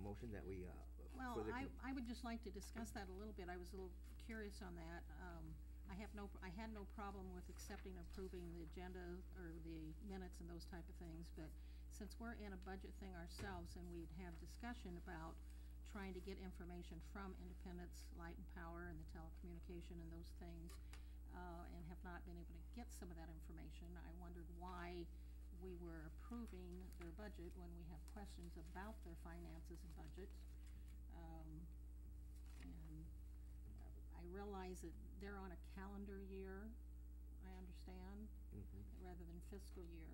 motion that we, Well, further I would just like to discuss that a little bit. I was a little curious on that. I had no problem with accepting, approving the agenda or the minutes and those type of things, but since we're in a budget thing ourselves and we'd have discussion about trying to get information from Independence Light and Power and the telecommunication and those things, and have not been able to get some of that information, I wondered why we were approving their budget when we have questions about their finances and budgets. And I realize that they're on a calendar year, I understand, rather than fiscal year.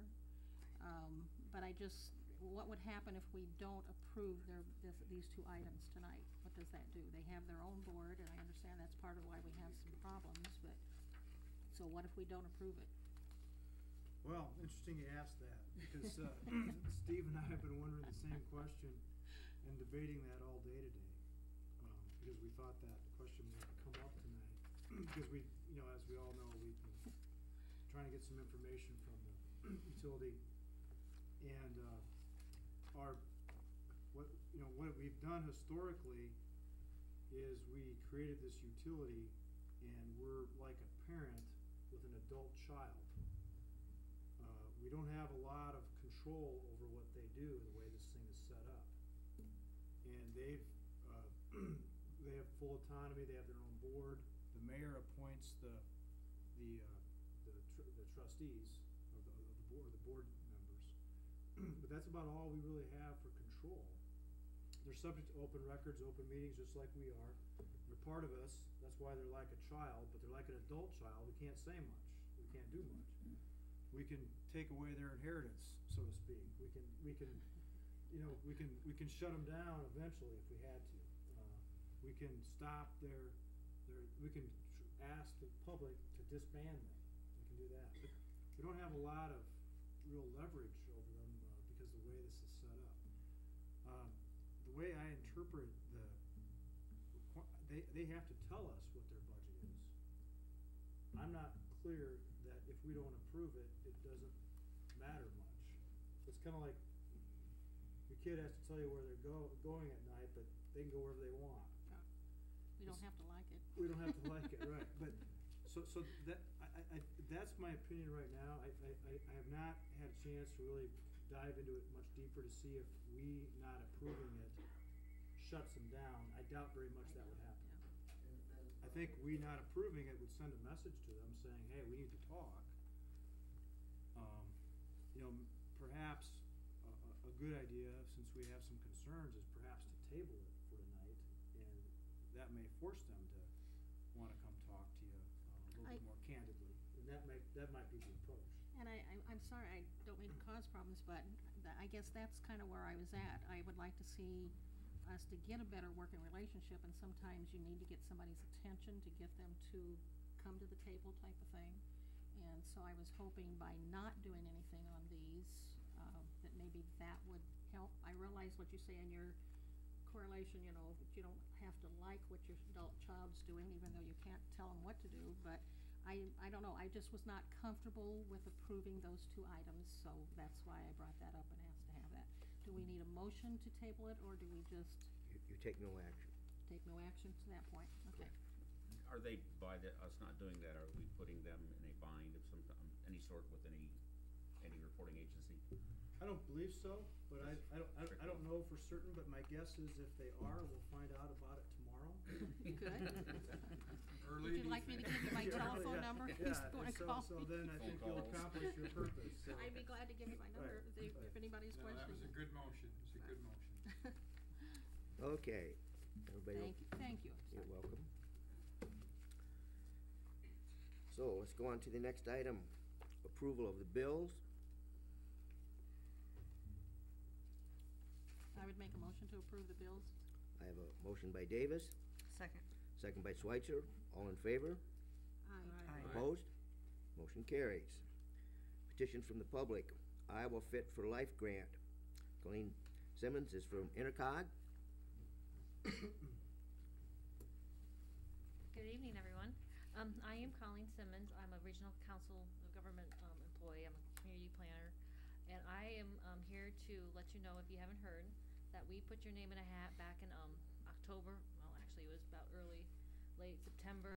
But what would happen if we don't approve these two items tonight? What does that do? They have their own board, and I understand that's part of why we have some problems, but, so what if we don't approve it? Well, interesting you asked that, because Steve and I have been wondering the same question and debating that all day today, because we thought that question would come up tonight. Because we, as we all know, we've been trying to get some information from the utility, and what we've done historically is we created this utility, and we're like a parent with an adult child. We don't have a lot of control over what they do the way this thing is set up, and they have full autonomy. They have their own board. The mayor appoints the trustees of the board members, but that's about all we really have for control. They're subject to open records, open meetings, just like we are. They're part of us. That's why they're like a child, but they're like an adult child. We can't say much. We can't do much. We can take away their inheritance, so to speak. We can shut them down eventually if we had to. We can stop we can ask the public to disband them. We can do that. But we don't have a lot of real leverage over them because of the way this is set up. The way I interpret they have to tell us what their budget is. I'm not clear that if we don't approve it, it doesn't matter much. It's kind of like your kid has to tell you where they're going at night, but they can go wherever they want. We don't have to like it. We don't have to like it, right? But so that that's my opinion right now. I have not had a chance to really dive into it much deeper to see if we not approving it shuts them down. I doubt very much that would happen. I think we not approving it would send a message to them saying, hey, we need to talk. Perhaps a good idea, since we have some concerns, is perhaps to table it for tonight, and that may force them to want to come talk to you a little bit more candidly. And that might be the approach. And I'm sorry, I don't mean to cause problems, but I guess that's kind of where I was at. I would like to see us to get a better working relationship, and sometimes you need to get somebody's attention to get them to come to the table type of thing. And so I was hoping by not doing anything on these, that maybe that would help. I realize what you say in your correlation, that you don't have to like what your adult child's doing, even though you can't tell them what to do, but I don't know, I just was not comfortable with approving those two items, so that's why I brought that up and asked to have that. Do we need a motion to table it, or do we just... You take no action. Take no action to that point? Okay. Are they, by us not doing that, are we putting them in a bind of any sort with any reporting agency? I don't believe so, but I don't know for certain, but my guess is if they are, we'll find out about it tomorrow. Good. Would you like me to give you my telephone number? So then I think you'll accomplish your purpose. So. I'd be glad to give you my number if anybody's questioning. That was a good motion. It was a good motion. Okay. Everybody Thank you. You're welcome. So let's go on to the next item. Approval of the bills. I would make a motion to approve the bills. I have a motion by Davis, Second. second by Schweitzer. All in favor? Aye. Opposed? Motion carries. Petition from the public. Iowa Fit for Life Grant. Colleen Simmons is from Intercog. Good evening, everyone. I am Colleen Simmons. I'm a regional council of government employee. I'm a community planner, and I am here to let you know, if you haven't heard, that we put your name in a hat back in, October, well, actually, it was about late September,